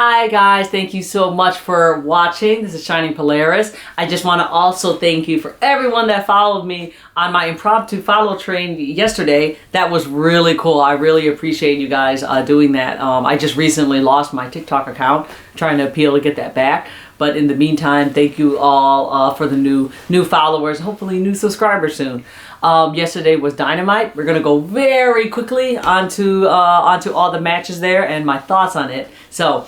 Hi guys, thank you so much for watching. This is Shining Polaris. I just want to also thank you for everyone that followed me on my impromptu follow train yesterday. That was really cool. I really appreciate you guys doing that. I just recently lost my TikTok account, trying to appeal to get that back. But in the meantime, thank you all for the new followers, hopefully new subscribers soon. Yesterday was Dynamite. We're gonna go very quickly onto all the matches there and my thoughts on it. So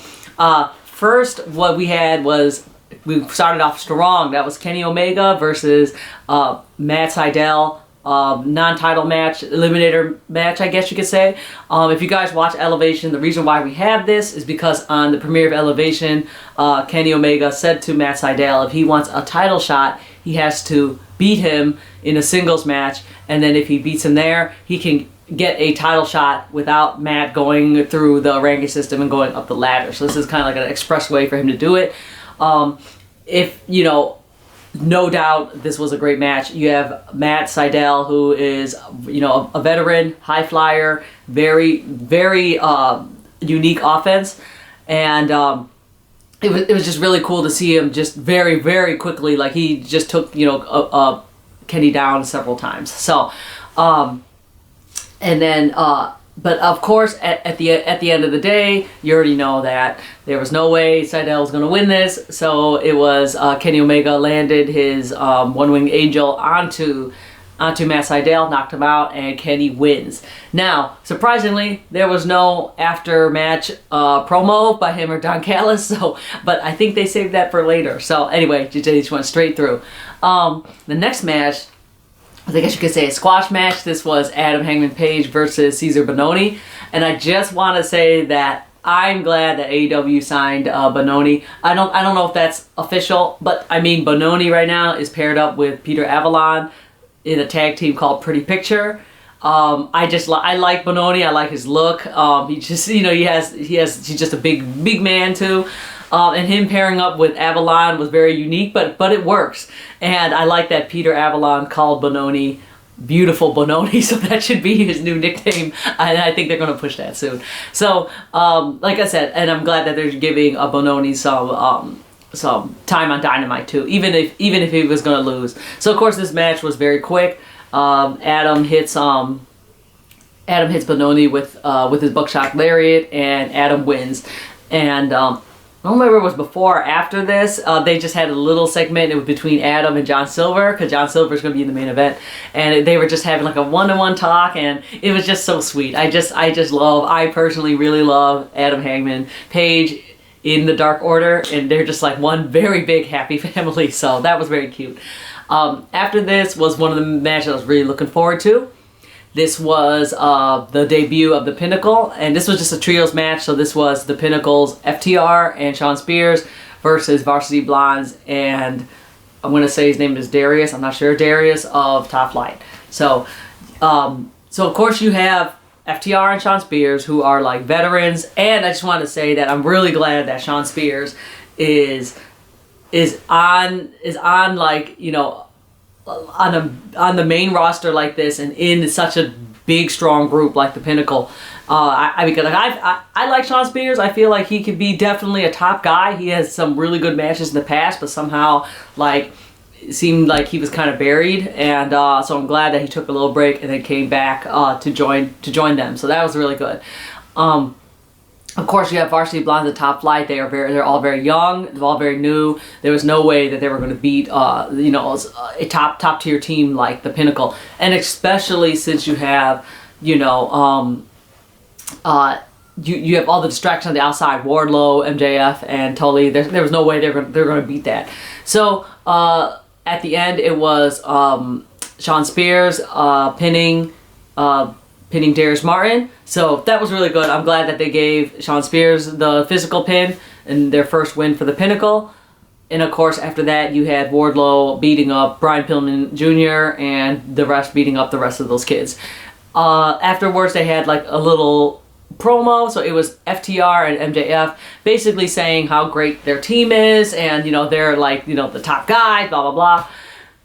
first, what we had was we started off strong. That was Kenny Omega versus Matt Sydal. Non-title match, eliminator match, I guess you could say. If you guys watch Elevation, the reason why we have this is because on the premiere of Elevation, Kenny Omega said to Matt Sydal if he wants a title shot, he has to beat him in a singles match, and then if he beats him there, he can get a title shot without Matt going through the ranking system and going up the ladder. So this is kind of like an express way for him to do it. If you know, no doubt this was a great match. You have Matt Sydal, who is, you know, a veteran, high flyer, very unique offense, and it was just really cool to see him just very quickly, like he just took, you know, Kenny down several times. So and then but of course at the end of the day, you already know that there was no way Sydal was going to win this. So it was Kenny Omega landed his one-winged angel onto Matt Sydal, knocked him out, and Kenny wins. Now, surprisingly, there was no after-match promo by him or Don Callis, so, but I think they saved that for later. So anyway, they just went straight through. The next match, I guess you could say a squash match. This was Adam Hangman Page versus Cezar Bononi, and I just want to say that I'm glad that AEW signed Bononi. I don't know if that's official, but I mean Bononi right now is paired up with Peter Avalon in a tag team called Pretty Picture. I like Bononi. I like his look. He just, you know, he's just a big man too. And him pairing up with Avalon was very unique, but it works. And I like that Peter Avalon called Bononi Beautiful Bononi, so that should be his new nickname, and I think they're going to push that soon. So, like I said, and I'm glad that they're giving Bononi some time on Dynamite too, even if he was going to lose. So of course this match was very quick. Adam hits Bononi with his buckshot lariat, and Adam wins. And I don't remember if it was before or after this. They just had a little segment. It was between Adam and John Silver, because John Silver's going to be in the main event, and they were just having like a one-to-one talk, and it was just so sweet. I personally really love Adam Hangman Page in the Dark Order, and they're just like one very big happy family. So that was very cute. After this was one of the matches I was really looking forward to. This was the debut of the Pinnacle, and this was just a trios match. So this was the Pinnacle's FTR and Shawn Spears versus Varsity Blondes, and I'm going to say his name is Darius. I'm not sure. Darius of Top Flight. So of course you have FTR and Shawn Spears, who are like veterans, and I just want to say that I'm really glad that Shawn Spears is on like, you know, on the main roster like this, and in such a big strong group like the Pinnacle. Because I like Shawn Spears. I feel like he could be definitely a top guy. He has some really good matches in the past, but somehow like it seemed like he was kind of buried, and so I'm glad that he took a little break and then came back to join them. So that was really good. Of course, you have Varsity Blondes at Top Flight. They're all very young. They're all very new. There was no way that they were going to beat you know, a top tier team like the Pinnacle, and especially since you have, you know, you have all the distractions on the outside, Wardlow, MJF, and Tully. There was no way they're going to beat that. So at the end, it was Shawn Spears pinning Darius Martin. So that was really good. I'm glad that they gave Shawn Spears the physical pin and their first win for the Pinnacle. And of course, after that, you had Wardlow beating up Brian Pillman Jr. and the rest beating up the rest of those kids. Afterwards, they had like a little promo. So it was FTR and MJF basically saying how great their team is, and you know, they're like, you know, the top guys, blah blah blah.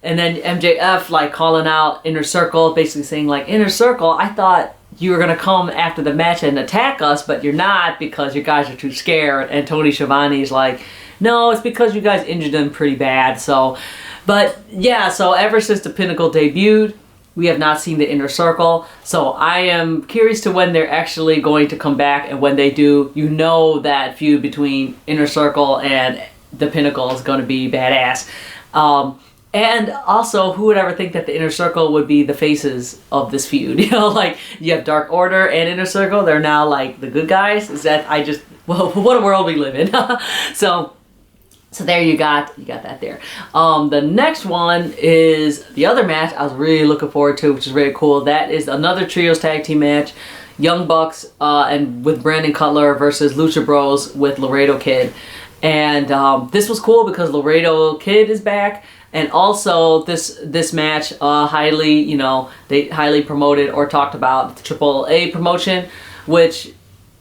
And then MJF like calling out Inner Circle, basically saying like, Inner Circle, I thought you're going to come after the match and attack us, but you're not because you guys are too scared. And Tony Schiavone's like, no, it's because you guys injured them pretty bad. So, but yeah, so ever since the Pinnacle debuted, we have not seen the Inner Circle. So I am curious to when they're actually going to come back, and when they do, you know that feud between Inner Circle and the Pinnacle is going to be badass. And also, who would ever think that the Inner Circle would be the faces of this feud? You know, like, you have Dark Order and Inner Circle. They're now, like, the good guys. Is that, well, what a world we live in. So there you got that there. The next one is the other match I was really looking forward to, which is really cool. That is another Trios Tag Team match. Young Bucks and with Brandon Cutler versus Lucha Bros with Laredo Kid. And this was cool because Laredo Kid is back. And also, this match they highly promoted or talked about the AAA promotion, which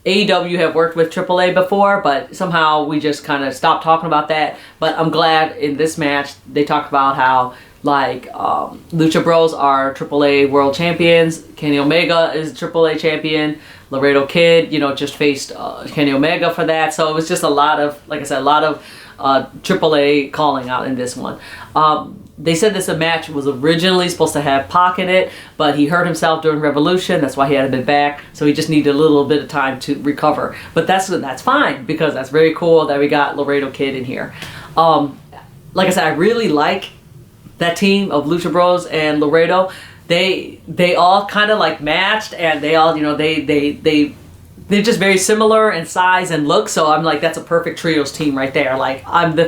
AEW have worked with AAA before, but somehow we just kind of stopped talking about that. But I'm glad in this match they talked about how, like, Lucha Bros are AAA World Champions, Kenny Omega is AAA Champion, Laredo Kid, just faced Kenny Omega for that. So it was just a lot of, like I said, AAA calling out in this one. They said this match was originally supposed to have Pac in it, but he hurt himself during Revolution. That's why he hadn't been back. So he just needed a little bit of time to recover. But that's fine, because that's very cool that we got Laredo Kid in here. Like I said, I really like that team of Lucha Bros and Laredo. They all kind of like matched, and they all, they're just very similar in size and look. So I'm like, that's a perfect trios team right there. Like, I'm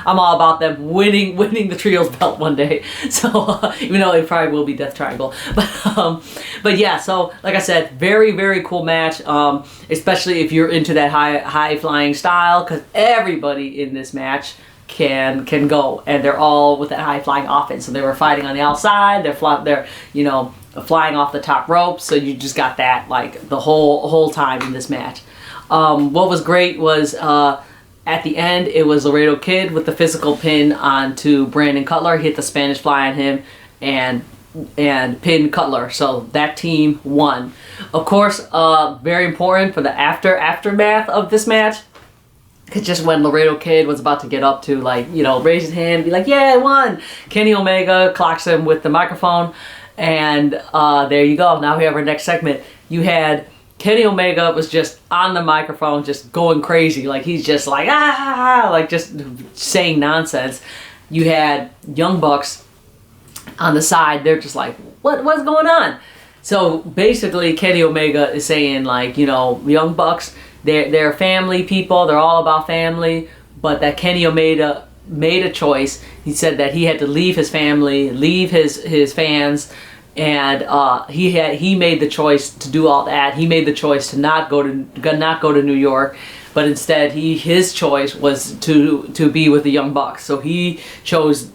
all about them winning the trios belt one day. So even though it probably will be Death Triangle, but yeah. So like I said, very, very cool match. Especially if you're into that high flying style, because everybody in this match can go, and they're all with that high flying offense. So they were fighting on the outside. They're flying off the top rope. So you just got that like the whole time in this match. What was great was at the end, it was Laredo Kid with the physical pin onto Brandon Cutler. He hit the Spanish Fly on him and pinned Cutler. So that team won. Of course, very important for the aftermath of this match. Because just when Laredo Kid was about to get up to, raise his hand and be like, yeah, I won, Kenny Omega clocks him with the microphone. And there you go. Now we have our next segment. You had Kenny Omega was just on the microphone, just going crazy. Like, he's just like, like just saying nonsense. You had Young Bucks on the side. They're just like, what's going on? So basically, Kenny Omega is saying, Young Bucks, they're family people. They're all about family. But that Kenny Omega made a choice. He said that he had to leave his family, leave his fans, and he made the choice to do all that. He made the choice to not go to New York, but instead his choice was to be with the Young Bucks. So he chose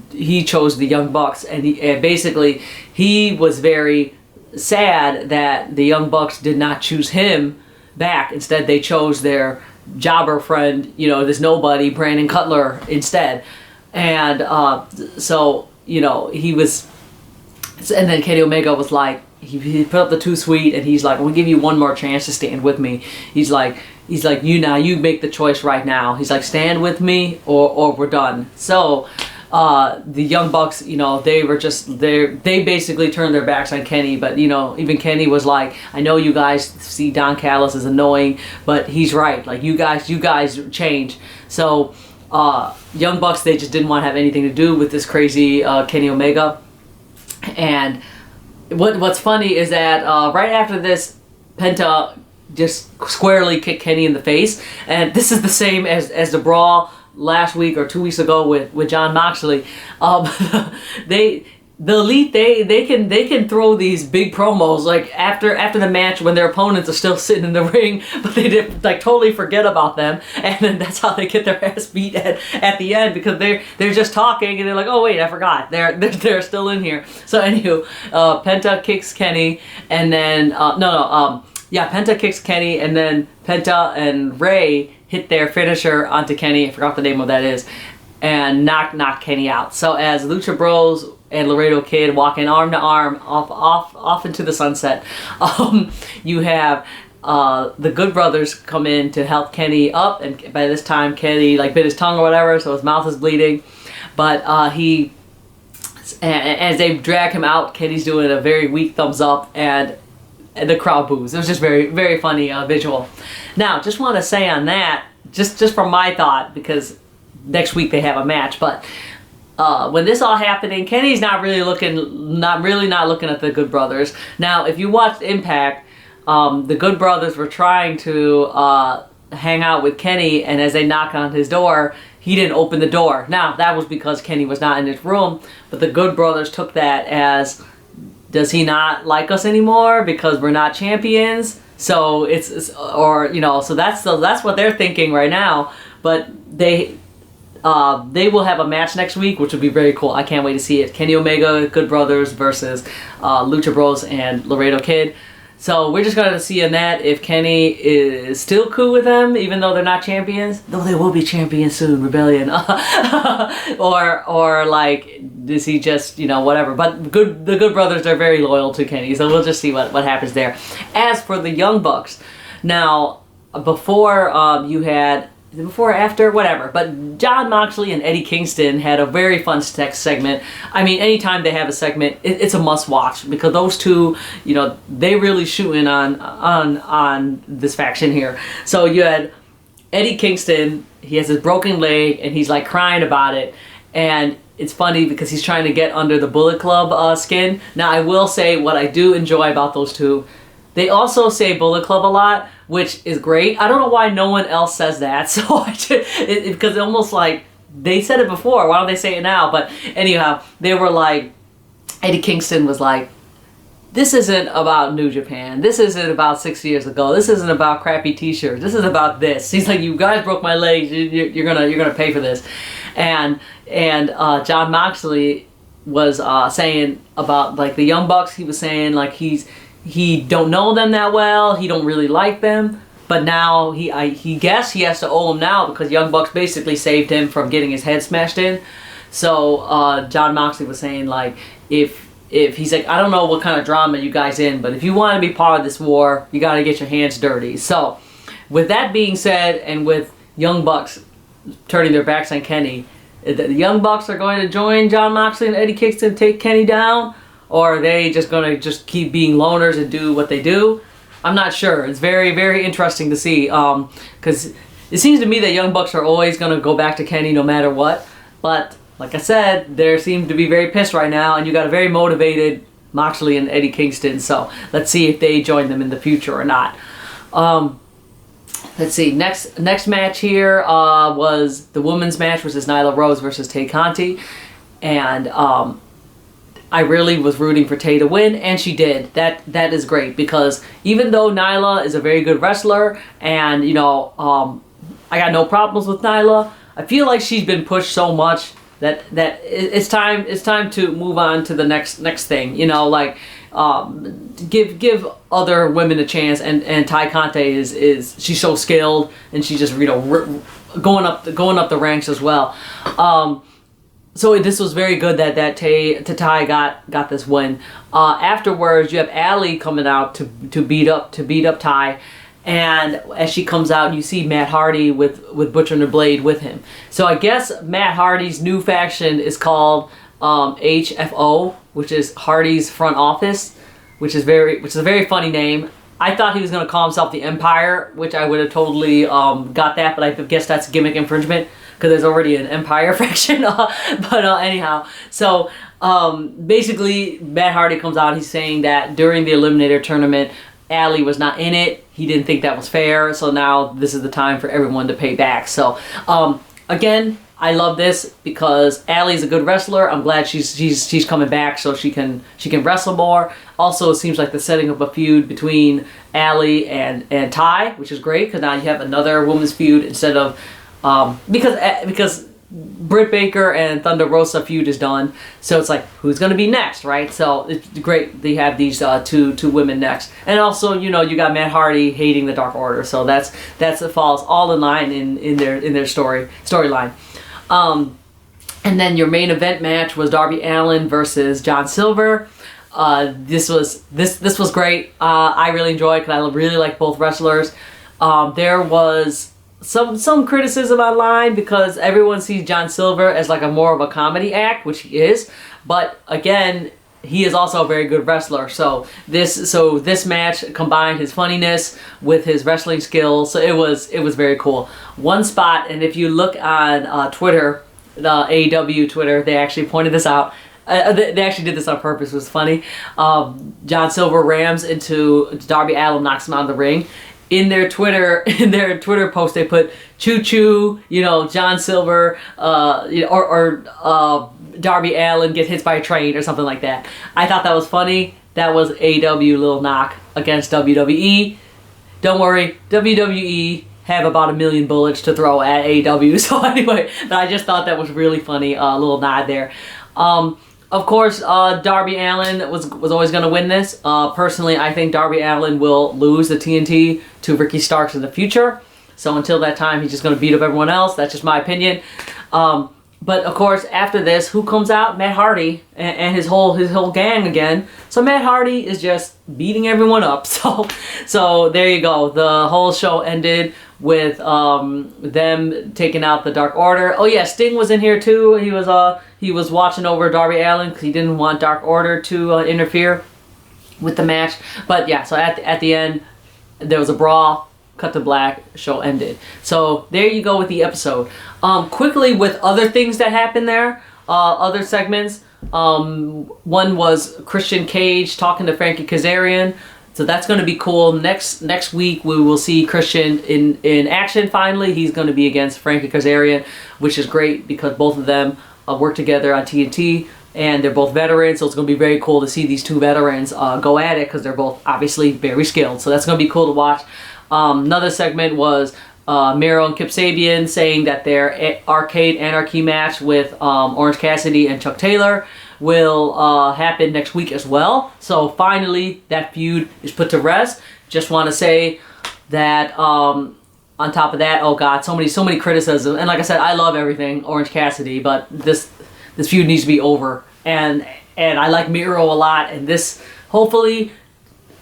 the Young Bucks, and basically he was very sad that the Young Bucks did not choose him back. Instead, they chose their jobber friend, this nobody, Brandon Cutler, instead. And so he was, and then Kenny Omega was like, he put up the 2 Sweet, and he's like, we'll give you one more chance to stand with me. He's like, you make the choice right now. He's like, stand with me or we're done. So the Young Bucks, they basically turned their backs on Kenny, but even Kenny was like, I know you guys see Don Callis as annoying, but he's right. Like, you guys change. So Young Bucks, they just didn't want to have anything to do with this crazy Kenny Omega. And what's funny is that right after this, Penta just squarely kicked Kenny in the face, and this is the same as the brawl last week or 2 weeks ago with John Moxley. The Elite, they can throw these big promos like after the match when their opponents are still sitting in the ring, but they did totally forget about them, and then that's how they get their ass beat at the end, because they're just talking and they're like, oh wait, I forgot, they're still in here. So anywho, Penta kicks Kenny, and then Penta kicks Kenny, and then Penta and Ray hit their finisher onto Kenny. I forgot what the name of that is, and knock Kenny out. So as Lucha Bros and Laredo Kid walking arm to arm off into the sunset. You have the Good Brothers come in to help Kenny up, and by this time Kenny like bit his tongue or whatever, so his mouth is bleeding. But as they drag him out, Kenny's doing a very weak thumbs up, and the crowd boos. It was just very, very funny visual. Now, just want to say on that, just from my thought, because next week they have a match, but when this all happening, Kenny's not really looking at the Good Brothers. Now, if you watched Impact, the Good Brothers were trying to hang out with Kenny, and as they knock on his door, he didn't open the door. Now, that was because Kenny was not in his room, but the Good Brothers took that as, does he not like us anymore because we're not champions? So so that's what they're thinking right now. But they will have a match next week, which will be very cool. I can't wait to see it. Kenny Omega, Good Brothers versus Lucha Bros and Laredo Kid. So we're just going to see in that if Kenny is still cool with them, even though they're not champions. Though they will be champions soon, Rebellion. or like, is he just, whatever. But the Good Brothers are very loyal to Kenny, so we'll just see what happens there. As for the Young Bucks, now, before or after, whatever. But Jon Moxley and Eddie Kingston had a very fun segment. I mean, anytime they have a segment, it's a must watch, because those two, they really shooting on this faction here. So you had Eddie Kingston, he has his broken leg, and he's like crying about it. And it's funny because he's trying to get under the Bullet Club skin. Now, I will say what I do enjoy about those two. They also say Bullet Club a lot, which is great. I don't know why no one else says that. So because it's almost like they said it before. Why don't they say it now? But anyhow, they were like, Eddie Kingston was like, this isn't about New Japan. This isn't about 6 years ago. This isn't about crappy T-shirts. This is about this. He's like, you guys broke my leg. You're gonna pay for this. And Jon Moxley was saying about like the Young Bucks. He was saying like he don't know them that well. He don't really like them. But now he guess he has to owe them now, because Young Bucks basically saved him from getting his head smashed in. So Jon Moxley was saying like, if he's like, I don't know what kind of drama you guys in, but if you want to be part of this war, you got to get your hands dirty. So with that being said, and with Young Bucks turning their backs on Kenny, the Young Bucks are going to join Jon Moxley and Eddie Kingston to take Kenny down? Or are they just going to keep being loners and do what they do? I'm not sure. It's very, very interesting to see. Because it seems to me that Young Bucks are always going to go back to Kenny no matter what. But, like I said, they seem to be very pissed right now. And you got a very motivated Moxley and Eddie Kingston. So, let's see if they join them in the future or not. Let's see. Next match here was the women's match, which is Nyla Rose versus Tay Conti. And I really was rooting for Tay to win, and she did. That is great, because even though Nyla is a very good wrestler, and I got no problems with Nyla, I feel like she's been pushed so much that it's time to move on to the next thing. Give other women a chance, and Tay Conti is she's so skilled, and she just going up the ranks as well. So this was very good that Tay got this win. Afterwards, you have Allin coming out to beat up Tay, and as she comes out, you see Matt Hardy with Butcher and the Blade with him. So I guess Matt Hardy's new faction is called HFO, which is Hardy's Front Office, which is a very funny name. I thought he was going to call himself the Empire, which I would have totally got that, but I guess that's gimmick infringement, because there's already an Empire faction. Anyhow, so basically Matt Hardy comes out, he's saying that during the Eliminator tournament, Allin was not in it. He didn't think that was fair, so now this is the time for everyone to pay back. So again, I love this because Ally's a good wrestler. I'm glad she's coming back so she can wrestle more. Also, it seems like they're setting up a feud between Allin and Tay, which is great, because now you have another women's feud instead of because Britt Baker and Thunder Rosa feud is done, so it's like, who's going to be next, right? So it's great they have these two women next, and also you got Matt Hardy hating the Dark Order, so it falls all in line in their storyline. And then your main event match was Darby Allin versus John Silver. This was great. I really enjoyed it because I really like both wrestlers. There was some criticism online because everyone sees John Silver as like a more of a comedy act, which he is. But again, he is also a very good wrestler. So this match combined his funniness with his wrestling skills. So it was very cool. One spot, and if you look on Twitter, the AEW Twitter, they actually pointed this out. They actually did this on purpose. It was funny. John Silver rams into Darby Allin, knocks him out of the ring. In their Twitter post, they put "choo choo," John Silver, or Darby Allin get hit by a train or something like that. I thought that was funny. That was AEW little knock against WWE. Don't worry, WWE have about 1 million bullets to throw at AEW. So anyway, but I just thought that was really funny. A little nod there. Of course, Darby Allin was always going to win this. Personally, I think Darby Allin will lose the TNT to Ricky Starks in the future. So until that time, he's just going to beat up everyone else. That's just my opinion. But of course, after this, who comes out? Matt Hardy and his whole gang again. So Matt Hardy is just beating everyone up. So there you go. The whole show ended with them taking out the Dark Order. Oh yeah, Sting was in here too. He was watching over Darby Allin because he didn't want Dark Order to interfere with the match. But yeah, so at the end, there was a brawl. Cut to black, show ended. So there you go with the episode. Quickly with other things that happened there, other segments. One was Christian Cage talking to Frankie Kazarian. So that's going to be cool. Next week we will see Christian in action finally. He's going to be against Frankie Kazarian, which is great because both of them work together on TNT. And they're both veterans, so it's going to be very cool to see these two veterans go at it because they're both obviously very skilled. So that's going to be cool to watch. Another segment was Miro and Kip Sabian saying that their Arcade Anarchy match with Orange Cassidy and Chuck Taylor will happen next week as well. So finally, that feud is put to rest. Just want to say that on top of that, oh god, so many criticisms. And like I said, I love everything Orange Cassidy, but this feud needs to be over. And I like Miro a lot, and this hopefully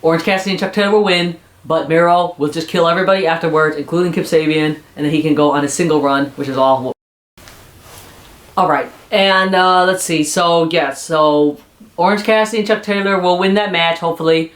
Orange Cassidy and Chuck Taylor will win. But Miro will just kill everybody afterwards, including Kip Sabian, and then he can go on a single run, which is all. Alright, and let's see. So Orange Cassidy and Chuck Taylor will win that match, hopefully.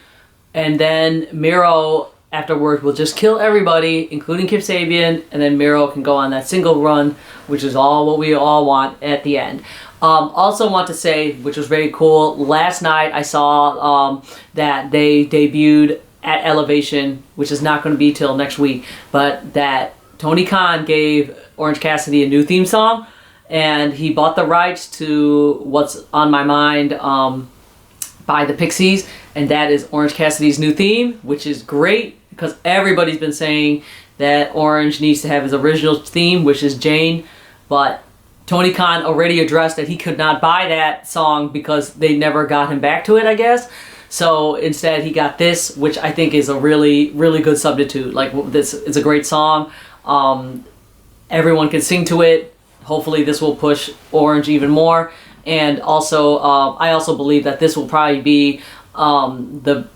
And then Miro, afterwards, will just kill everybody, including Kip Sabian, and then Miro can go on that single run, which is all what we all want at the end. Also want to say, which was very cool, last night I saw that they debuted at Elevation, which is not going to be till next week, but that Tony Khan gave Orange Cassidy a new theme song, and he bought the rights to What's on My Mind by the Pixies, and that is Orange Cassidy's new theme, which is great because everybody's been saying that Orange needs to have his original theme, which is Jane, but Tony Khan already addressed that he could not buy that song because they never got him back to it, I guess. So instead he got this, which I think is a really good substitute. Like, this is a great song. Everyone can sing to it. Hopefully this will push Orange even more. And also, I also believe that this will probably be the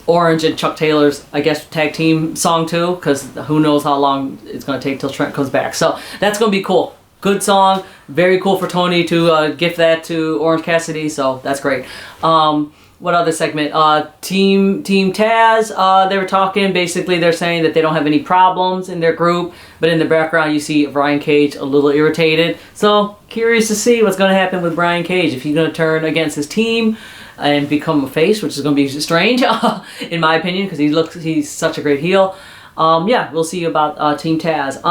Orange and Chuck Taylor's, I guess, tag team song too, because who knows how long it's going to take till Trent comes back. So that's going to be cool. Good song. Very cool for Tony to gift that to Orange Cassidy. So that's great. What other segment? Team Taz, they were talking. Basically, they're saying that they don't have any problems in their group. But in the background, you see Brian Cage a little irritated. So, curious to see what's going to happen with Brian Cage. If he's going to turn against his team and become a face, which is going to be strange, in my opinion, because he's such a great heel. Yeah, we'll see about Team Taz.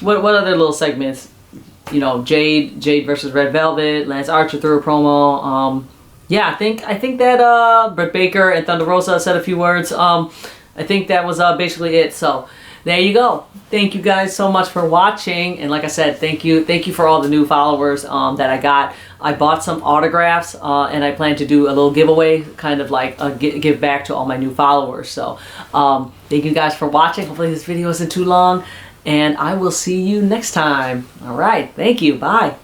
What other little segments? Jade versus Red Velvet. Lance Archer threw a promo. Yeah, I think that Britt Baker and Thunder Rosa said a few words. I think that was basically it. So there you go. Thank you guys so much for watching. And like I said, thank you for all the new followers that I got. I bought some autographs and I plan to do a little giveaway, kind of like give back to all my new followers. So thank you guys for watching. Hopefully this video isn't too long. And I will see you next time. All right. Thank you. Bye.